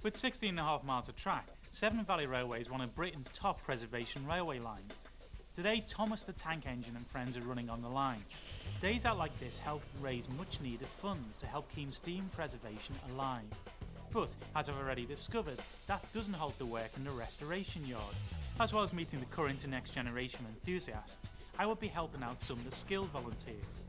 With 16.5 miles of track, Severn Valley Railway is one of Britain's top preservation railway lines. Today, Thomas the Tank Engine and friends are running on the line. Days out like this help raise much needed funds to help keep steam preservation alive. But, as I've already discovered, that doesn't halt the work in the restoration yard. As well as meeting the current and next generation of enthusiasts, I will be helping out some of the skilled volunteers.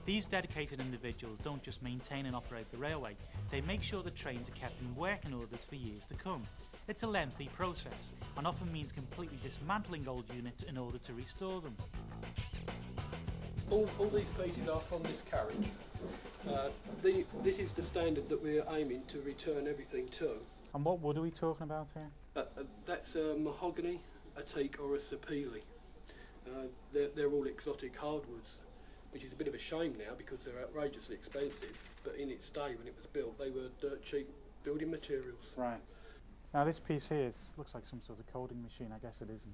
These dedicated individuals don't just maintain and operate the railway, they make sure the trains are kept in working orders for years to come. It's a lengthy process and often means completely dismantling old units in order to restore them. All these pieces are from this carriage. This is the standard that we're aiming to return everything to. And what wood are we talking about here? That's a mahogany, a teak or a sapele. They're all exotic hardwoods, which is a bit of a shame now because they're outrageously expensive, but in its day when it was built they were dirt cheap building materials. Right. Now this piece here looks like some sort of coding machine. I guess it isn't.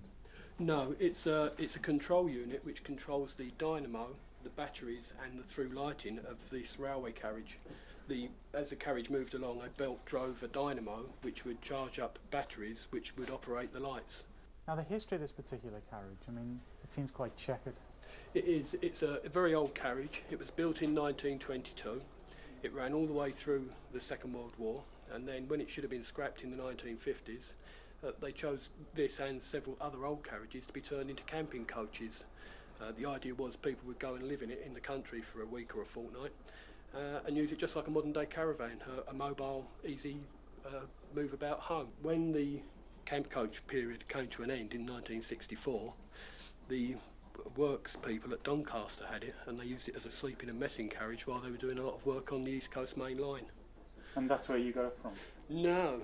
No, it's a control unit which controls the dynamo, the batteries and the through lighting of this railway carriage. As the carriage moved along, a belt drove a dynamo which would charge up batteries which would operate the lights. Now the history of this particular carriage, I mean, it seems quite checkered. It is. It's a very old carriage. It was built in 1922. It ran all the way through the Second World War, and then when it should have been scrapped in the 1950s, they chose this and several other old carriages to be turned into camping coaches. The idea was people would go and live in it in the country for a week or a fortnight and use it just like a modern day caravan, a mobile, easy move about home. When the camp coach period came to an end in 1964, the works people at Doncaster had it, and they used it as a sleeping and messing carriage while they were doing a lot of work on the East Coast Main Line. And that's where you got it from? No,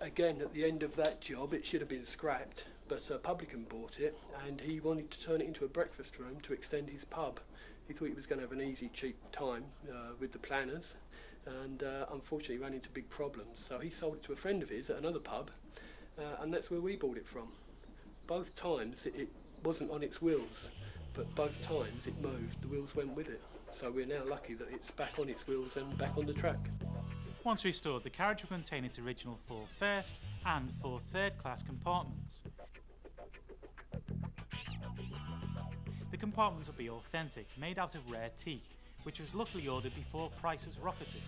again at the end of that job it should have been scrapped, but a publican bought it and he wanted to turn it into a breakfast room to extend his pub. He thought he was going to have an easy, cheap time with the planners, and unfortunately ran into big problems, so he sold it to a friend of his at another pub, and that's where we bought it from. Both times it wasn't on its wheels, but both times it moved, the wheels went with it. So we're now lucky that it's back on its wheels and back on the track. Once restored, the carriage will contain its original 4 first and 4 third class compartments. The compartments will be authentic, made out of rare teak, which was luckily ordered before prices rocketed.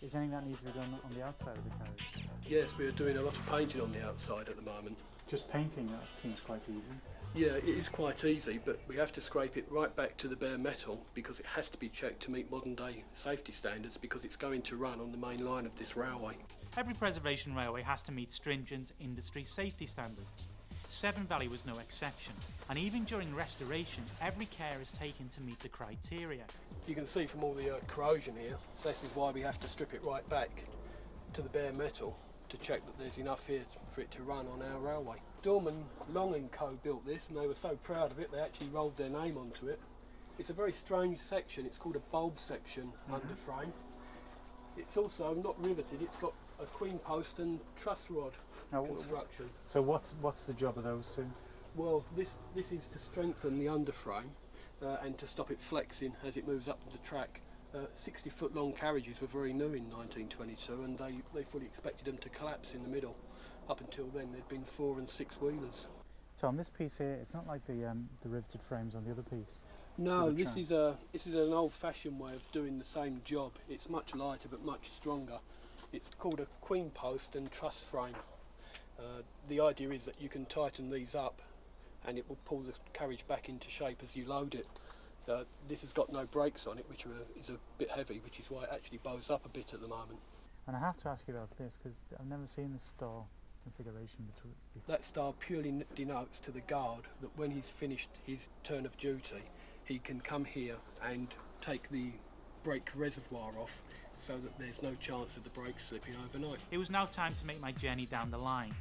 Is anything that needs to be done on the outside of the carriage? Yes, we're doing a lot of painting on the outside at the moment. Just painting, that seems quite easy. Yeah, it is quite easy, but we have to scrape it right back to the bare metal because it has to be checked to meet modern day safety standards because it's going to run on the main line of this railway. Every preservation railway has to meet stringent industry safety standards. Severn Valley was no exception, and even during restoration, every care is taken to meet the criteria. You can see from all the corrosion here, this is why we have to strip it right back to the bare metal to check that there's enough here for it to run on our railway. Dorman, Long & Co built this and they were so proud of it they actually rolled their name onto it. It's a very strange section, it's called a bulb section under frame. It's also not riveted, it's got a queen post and truss rod construction. So what's the job of those two? Well, this is to strengthen the underframe and to stop it flexing as it moves up the track. 60-foot long carriages were very new in 1922 and they fully expected them to collapse in the middle. Up until then there'd been 4 and 6 wheelers. So on this piece here, it's not like the riveted frames on the other piece? No, this is an old-fashioned way of doing the same job. It's much lighter but much stronger. It's called a queen post and truss frame. The idea is that you can tighten these up and it will pull the carriage back into shape as you load it. This has got no brakes on it, which is a bit heavy, which is why it actually bows up a bit at the moment. And I have to ask you about this, because I've never seen this star configuration before. That star purely denotes to the guard that when he's finished his turn of duty, he can come here and take the brake reservoir off, so that there's no chance of the brakes slipping overnight. It was now time to make my journey down the line,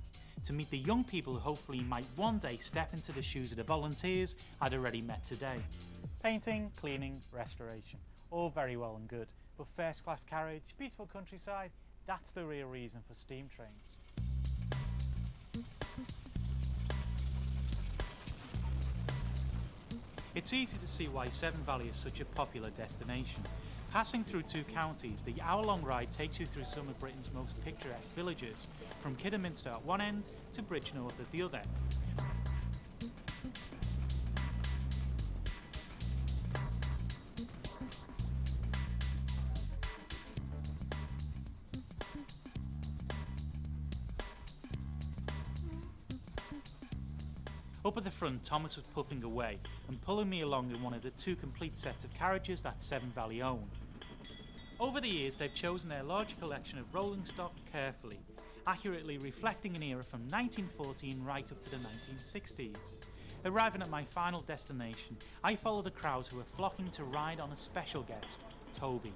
to meet the young people who hopefully might one day step into the shoes of the volunteers I'd already met today. Painting, cleaning, restoration, all very well and good, but first class carriage, peaceful countryside, that's the real reason for steam trains. It's easy to see why Severn Valley is such a popular destination. Passing through 2 counties, the hour-long ride takes you through some of Britain's most picturesque villages, from Kidderminster at one end to Bridgnorth at the other. Up at the front, Thomas was puffing away and pulling me along in one of the 2 complete sets of carriages that Severn Valley own. Over the years, they've chosen their large collection of rolling stock carefully, accurately reflecting an era from 1914 right up to the 1960s. Arriving at my final destination, I follow the crowds who are flocking to ride on a special guest, Toby.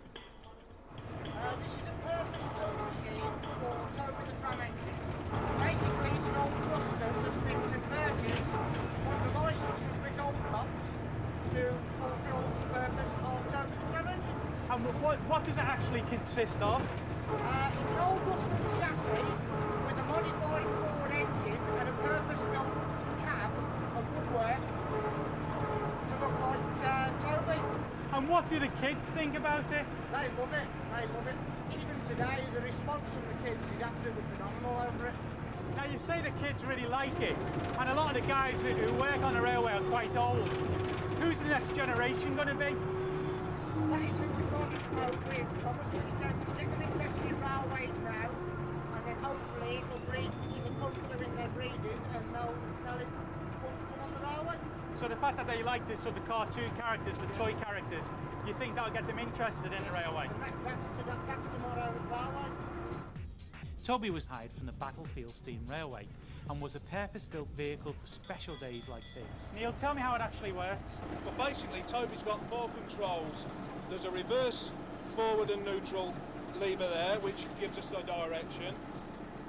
This is a purpose-built machine for Toby the tram engine. Basically, it's an old custom that's been converted under licence from Brit-Oldcroft to fulfil the purpose of Toby the tram engine. And what does it actually consist of? It's an old custom chassis with a modified Ford engine and a purpose-built cab and woodwork to look like Toby. And what do the kids think about it? They love it, they love it. Even today, the response from the kids is absolutely phenomenal over it. Now you say the kids really like it, and a lot of the guys who work on the railway are quite old. Who's the next generation going to be? That is who we're trying to promote with, Thomas. We get them interested in railways now, and then hopefully it'll breed even comfortable in their breeding, and they'll want to come on the railway. So the fact that they like this sort of cartoon characters, the toy characters, you think that'll get them interested in the railway? And that's tomorrow's railway. Toby was hired from the Battlefield Steam Railway and was a purpose-built vehicle for special days like this. Neil, tell me how it actually works. Well, basically, Toby's got 4 controls. There's a reverse, forward and neutral lever there, which gives us the direction.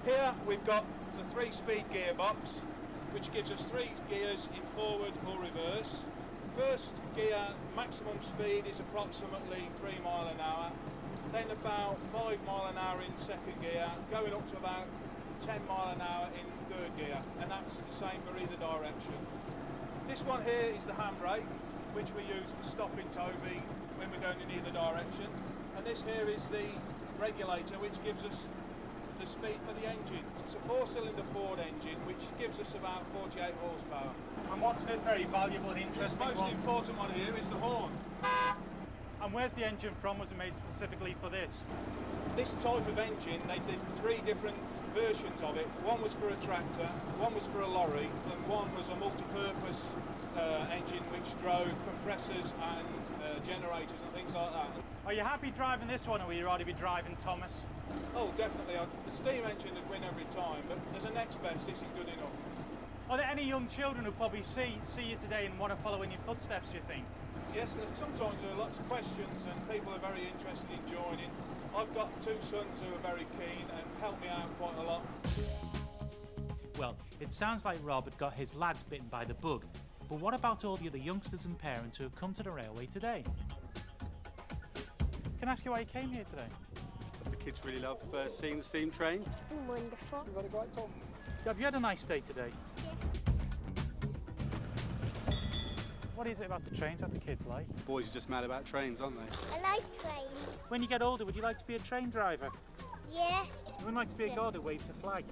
Here we've got the 3-speed gearbox, which gives us 3 gears in forward or reverse. First gear maximum speed is approximately 3 miles an hour. Then about 5 miles an hour in second gear, going up to about 10 miles an hour in third gear, and that's the same for either direction. This one here is the handbrake, which we use for stopping Toby when we're going in either direction. And this here is the regulator, which gives us the speed for the engine. It's a 4-cylinder Ford engine, which gives us about 48 horsepower. And what's this very valuable and interesting The most important one here is the horn. And where's the engine from? Was it made specifically for this? This type of engine, they did 3 different versions of it. One was for a tractor, one was for a lorry, and one was a multi-purpose engine which drove compressors and generators and things like that. Are you happy driving this one, or would you rather be driving Thomas? Oh, definitely. The steam engine would win every time, but as a next best, this is good enough. Are there any young children who probably see you today and want to follow in your footsteps, do you think? Yes, sometimes there are lots of questions and people are very interested in joining. I've got 2 sons who are very keen and help me out quite a lot. Well, it sounds like Rob had got his lads bitten by the bug, but what about all the other youngsters and parents who have come to the railway today? Can I ask you why you came here today? The kids really love seeing the steam train. It's been wonderful. You've had a great time. Have you had a nice day today? Yeah. What is it about the trains that the kids like? Boys are just mad about trains, aren't they? I like trains. When you get older, would you like to be a train driver? Yeah. You wouldn't like to be a guard who waves the flag?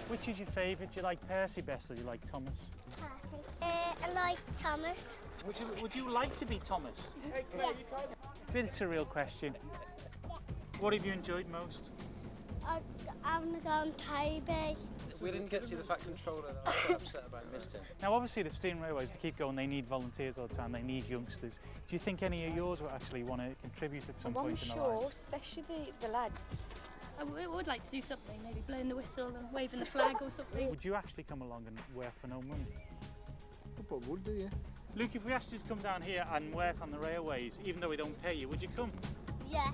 Which is your favourite? Do you like Percy best or do you like Thomas? Percy. I like Thomas. Would you like to be Thomas? Yeah. Bit of a surreal question. What have you enjoyed most? I'm going Toby. We didn't get to see the Fat Controller that I was quite upset about missed it. Now obviously the steam railways, to keep going, they need volunteers all the time, they need youngsters. Do you think any of yours will actually want to contribute at some point in their lives? Especially the lads. I would like to do something, maybe blowing the whistle and waving the flag or something. Would you actually come along and work for no money? I probably would do, yeah. Luke, if we asked you to come down here and work on the railways, even though we don't pay you, would you come? Yeah.